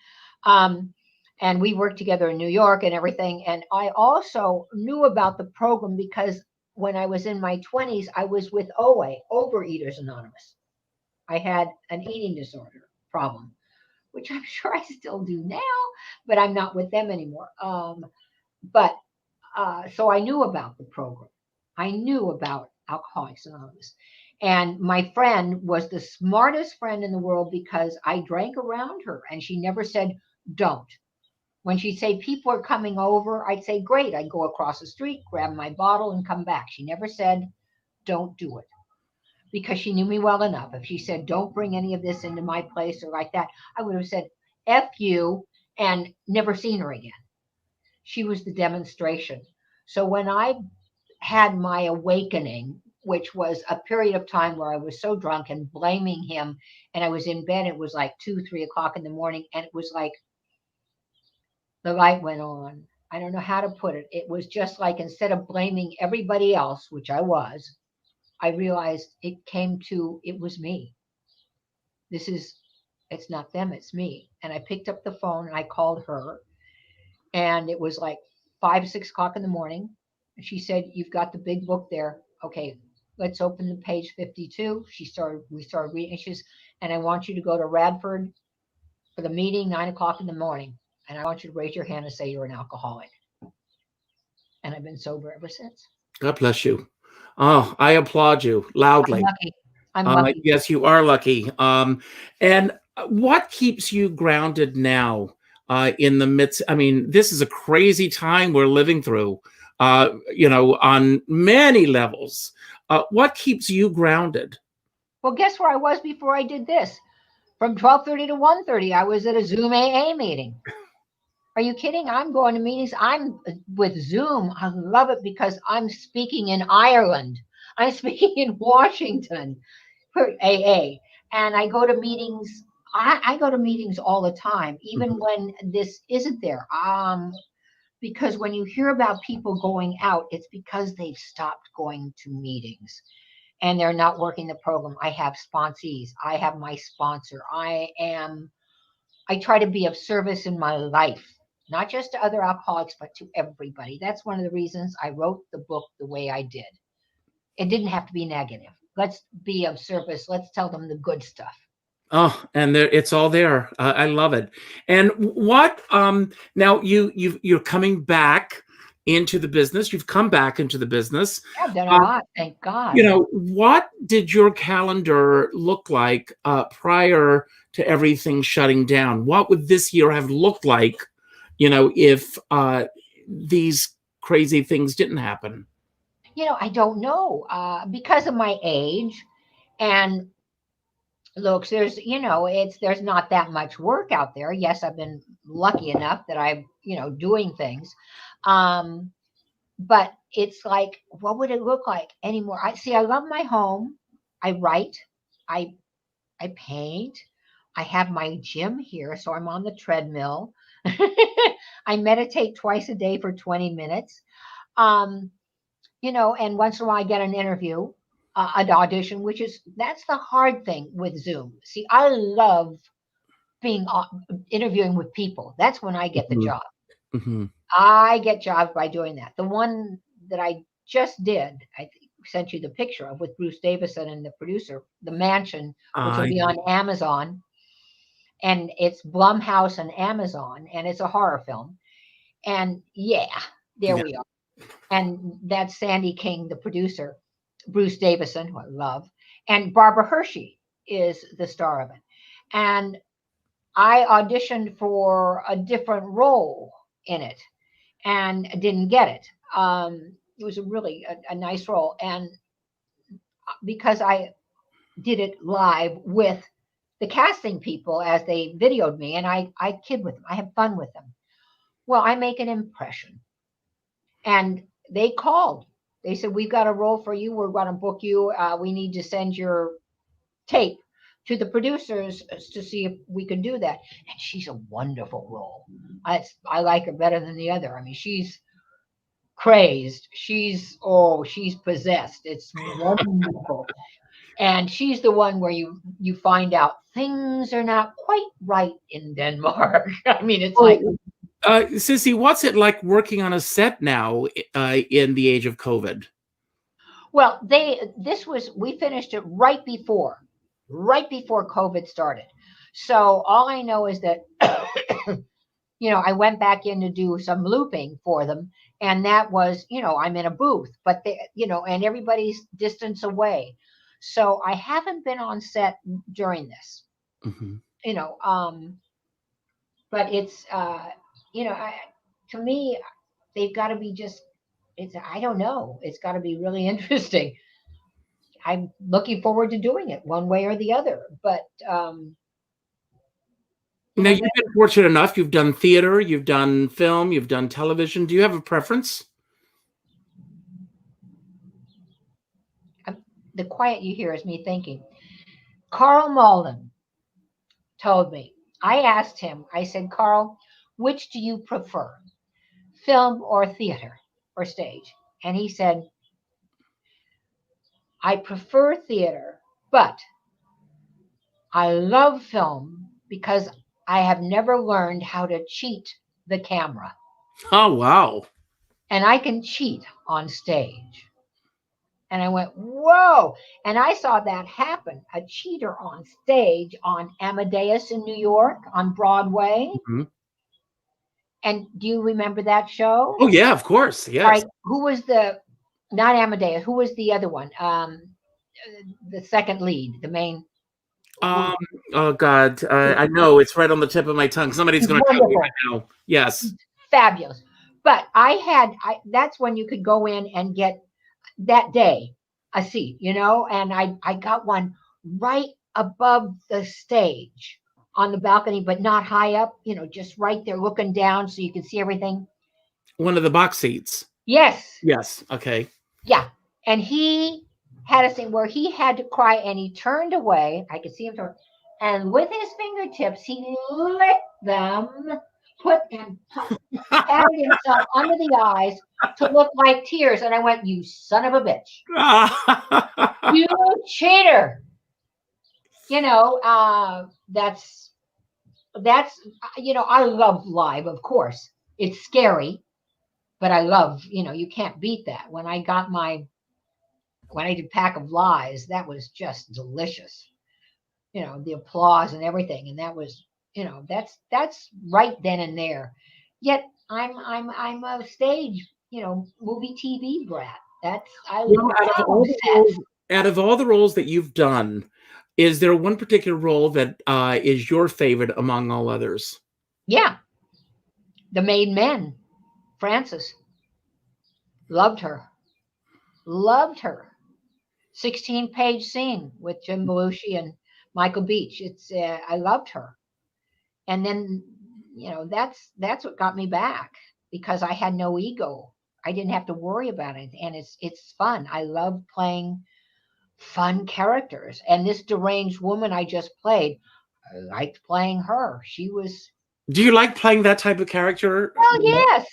And we worked together in New York and everything. And I also knew about the program because when I was in my 20s, I was with OA, Overeaters Anonymous. I had an eating disorder problem, which I'm sure I still do now, but I'm not with them anymore. But so I knew about the program. I knew about Alcoholics Anonymous. And my friend was the smartest friend in the world because I drank around her and she never said, don't. When she'd say people are coming over, I'd say, great. I'd go across the street, grab my bottle, and come back. She never said, don't do it, because she knew me well enough. If she said, don't bring any of this into my place or like that, I would have said, F you, and never seen her again. She was the demonstration. So when I had my awakening, which was a period of time where I was so drunk and blaming him, and I was in bed, it was like 2, 3 o'clock in the morning, and it was like the light went on. I don't know how to put it. It was just like instead of blaming everybody else, which I was, I realized it was me. It's not them, it's me. And I picked up the phone and I called her, and it was like 5, 6 o'clock in the morning. And she said, you've got the big book there. Okay, let's open the page 52. We started reading. And I want you to go to Radford for the meeting, 9 o'clock in the morning. And I want you to raise your hand and say you're an alcoholic. And I've been sober ever since.
God bless you. Oh, I applaud you loudly.
I'm lucky.
Yes, you are lucky. And what keeps you grounded now in the midst? I mean, this is a crazy time we're living through, on many levels. What keeps you grounded?
Well, guess where I was before I did this? From 12:30 to 1:30, I was at a Zoom AA meeting. Are you kidding? I'm going to meetings. I'm with Zoom. I love it because I'm speaking in Ireland. I'm speaking in Washington for AA. And I go to meetings. I go to meetings all the time, even when this isn't there. Because when you hear about people going out, it's because they've stopped going to meetings and they're not working the program. I have sponsees. I have my sponsor. I try to be of service in my life, not just to other alcoholics, but to everybody. That's one of the reasons I wrote the book the way I did. It didn't have to be negative. Let's be of service. Let's tell them the good stuff.
Oh, and it's all there. I love it. And what? Now you're coming back into the business. You've come back into the business.
I've done a lot, thank God.
What did your calendar look like prior to everything shutting down? What would this year have looked like, if these crazy things didn't happen?
I don't know, because of my age and looks. There's not that much work out there. Yes, I've been lucky enough that I'm doing things, but it's like, what would it look like anymore? I love my home. I write, I paint. I have my gym here, so I'm on the treadmill. I meditate twice a day for 20 minutes. And once in a while I get an interview, an audition, that's the hard thing with Zoom. See, I love being interviewing with people. That's when I get the job. I get jobs by doing that. The one that I just did, I sent you the picture of with Bruce Davison and the producer, The Mansion, which will be on Amazon. And it's Blumhouse and Amazon, and it's a horror film. And we are. And that's Sandy King, the producer, Bruce Davison, who I love, and Barbara Hershey is the star of it. And I auditioned for a different role in it and didn't get it. It was really a nice role. And because I did it live with the casting people as they videoed me, and I kid with them, I have fun with them. Well, I make an impression. And they called. They said, we've got a role for you. We're going to book you. We need to send your tape to the producers to see if we can do that. And she's a wonderful role. I like her better than the other. I mean, she's crazed. She's possessed. It's wonderful. And she's the one where you find out things are not quite right in Denmark. I mean, it's like,
Cissy, what's it like working on a set now in the age of COVID?
Well, we finished it right before COVID started. So all I know is that, I went back in to do some looping for them. And that was, I'm in a booth, but and everybody's distance away. So I haven't been on set during this,
Mhm.
But it's, to me, they've got to be I don't know. It's got to be really interesting. I'm looking forward to doing it one way or the other. But,
Now, you've been fortunate enough. You've done theater, you've done film, you've done television. Do you have a preference?
the quiet you hear is me thinking. Carl Malden told me, I asked him, I said, Carl, which do you prefer, film or theater or stage? And he said, I prefer theater, but I love film because I have never learned how to cheat the camera.
Oh, wow.
And I can cheat on stage. And I went, whoa. And I saw that happen. A cheater on stage on Amadeus in New York on Broadway.
Mm-hmm.
And do you remember that show?
Oh, yeah, of course. Yes.
All right. Who was not Amadeus, who was the other one? The second lead, the main.
Oh God, I know it's right on the tip of my tongue. Somebody's going to tell me right now. Yes.
Fabulous. But that's when you could go in and get that day a seat, and I got one right above the stage on the balcony, but not high up, just right there looking down so you can see everything.
One of the box seats.
Yes.
Yes. Okay.
Yeah. And he had a thing where he had to cry and he turned away. I could see him turn. And with his fingertips, he licked them, patted himself under the eyes to look like tears. And I went, you son of a bitch. You cheater. That's, I love live, of course. It's scary, but I love, you can't beat that. When I did Pack of Lies, that was just delicious. The applause and everything. And that was, that's right then and there. Yet I'm a stage, movie TV brat.
Out of all the roles that you've done, is there one particular role that is your favorite among all others?
Yeah. The Made Men, Frances. Loved her. 16-page scene with Jim Belushi and Michael Beach. I loved her. And then, that's what got me back, because I had no ego. I didn't have to worry about it. And it's fun. I love playing fun characters. And this deranged woman I just played, I liked playing her.
Do you like playing that type of character?
Well, yes.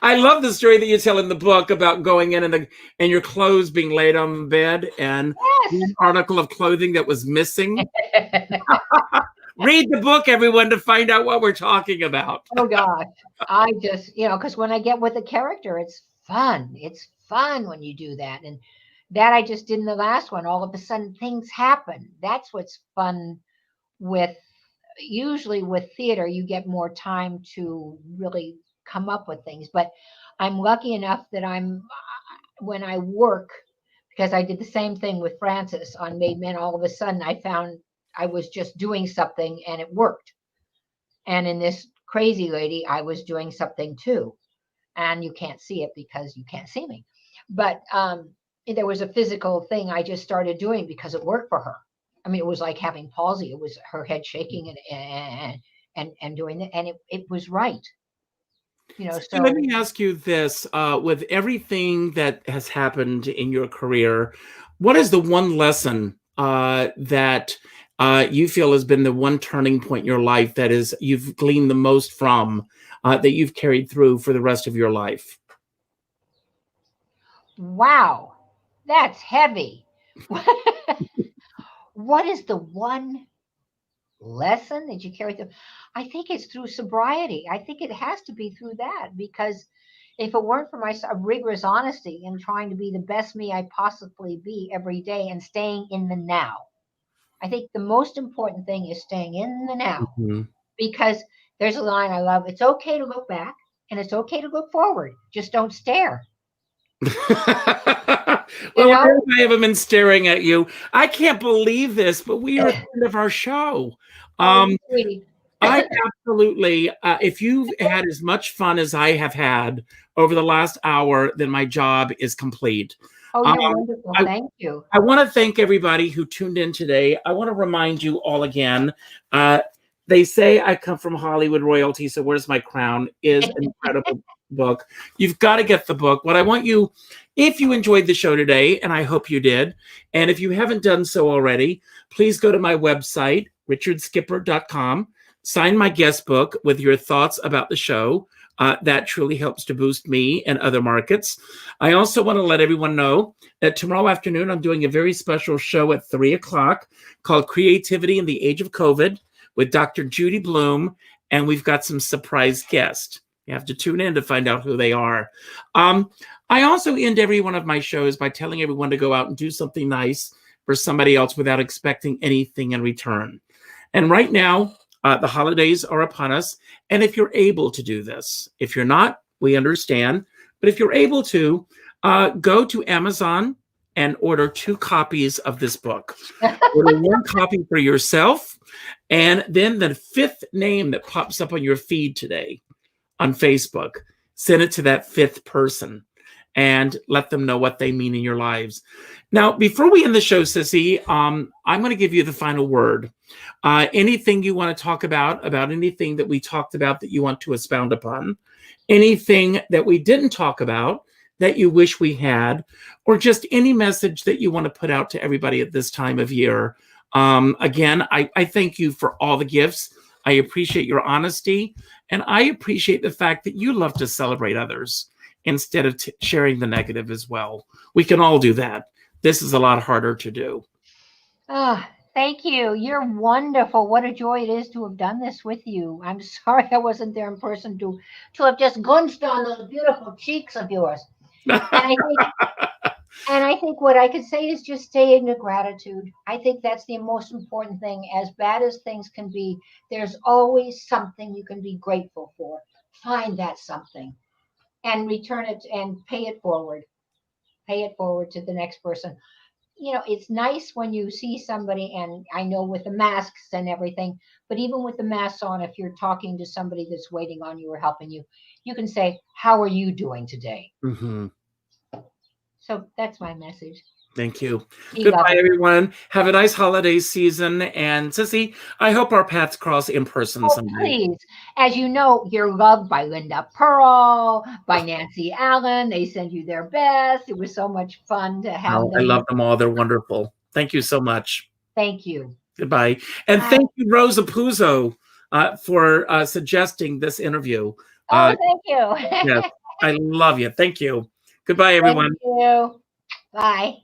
I love the story that you tell in the book about going in and your clothes being laid on the bed and an article of clothing that was missing. Read the book, everyone, to find out what we're talking about.
Oh, gosh. I just, because when I get with a character, it's fun. It's fun when you do that. And that I just did in the last one. All of a sudden, things happen. That's what's fun usually with theater, you get more time to really come up with things. But I'm lucky enough that when I work, because I did the same thing with Frances on Made Men, all of a sudden I found I was just doing something and it worked. And in this Crazy Lady, I was doing something too. And you can't see it because you can't see me. But there was a physical thing I just started doing because it worked for her. I mean, it was like having palsy. It was her head shaking and doing it. And it was right. So
let me ask you this, with everything that has happened in your career, what is the one lesson that you feel has been the one turning point in your life that you've gleaned the most from, that you've carried through for the rest of your life?
Wow, that's heavy. What is the one lesson that you carry through? I think it's through sobriety. I think it has to be through that, because if it weren't for my rigorous honesty and trying to be the best me I possibly be every day and staying in the now, I think the most important thing is staying in the now,
Mhm.
because there's a line I love. It's okay to look back and it's okay to look forward. Just don't stare. You
Well,
know?
I haven't been staring at you. I can't believe this, but we are at the end of our show.
Oh,
Um,
you sweetie.
I absolutely, if you've had as much fun as I have had over the last hour, then my job is complete.
Oh,
Um,
you're wonderful.
I,
Thank you.
I want to thank everybody who tuned in today. I want to remind you all again. Uh, they say I come from Hollywood royalty, so where's my crown? Is an incredible book. You've got to get the book. What I want you, if you enjoyed the show today, and I hope you did, and if you haven't done so already, please go to my website, richardskipper.com. Sign my guest book with your thoughts about the show. That truly helps to boost me and other markets. I also want to let everyone know that tomorrow afternoon, I'm doing a very special show at 3 o'clock called Creativity in the Age of COVID with Dr. Judy Bloom, and we've got some surprise guests. You have to tune in to find out who they are. I also end every one of my shows by telling everyone to go out and do something nice for somebody else without expecting anything in return. And right now, the holidays are upon us. And if you're able to do this, if you're not, we understand. But if you're able to, go to Amazon and order 2 copies of this book. Order 1 copy for yourself, and then the 5th name that pops up on your feed today on Facebook, send it to that 5th person and let them know what they mean in your lives. Now, before we end the show, Cissy, I'm going to give you the final word. Anything you want to talk about anything that we talked about that you want to expound upon, anything that we didn't talk about that you wish we had, or just any message that you want to put out to everybody at this time of year. Again, I thank you for all the gifts. I appreciate your honesty, and I appreciate the fact that you love to celebrate others instead of sharing the negative as well. We can all do that. This is a lot harder to do.
Ah, thank you. You're wonderful. What a joy it is to have done this with you. I'm sorry I wasn't there in person to have just gunched on those beautiful cheeks of yours. And I think and I think what I could say is just stay in the gratitude. I think that's the most important thing. As bad as things can be, there's always something you can be grateful for. Find that something and return it and pay it forward. Pay it forward to the next person. It's nice when you see somebody, and I know with the masks and everything, but even with the masks on, if you're talking to somebody that's waiting on you or helping you, you can say, "How are you doing today?"
Mm-hmm.
So that's my message.
Thank you.
Be
Goodbye,
loving.
everyone. Have a nice holiday season. And Cissy, I hope our paths cross in person
Oh,
someday.
please. As you know, you're loved by Linda Pearl, by Nancy Allen. They send you their best. It was so much fun to have
Oh, I
them.
love them all. They're wonderful. Thank you so much.
Thank you.
Goodbye. And
Bye.
thank you, Rosa Puzo, for suggesting this interview.
Oh, thank you.
Yes, I love you. Thank you. Goodbye,
Thank
everyone.
you. Bye.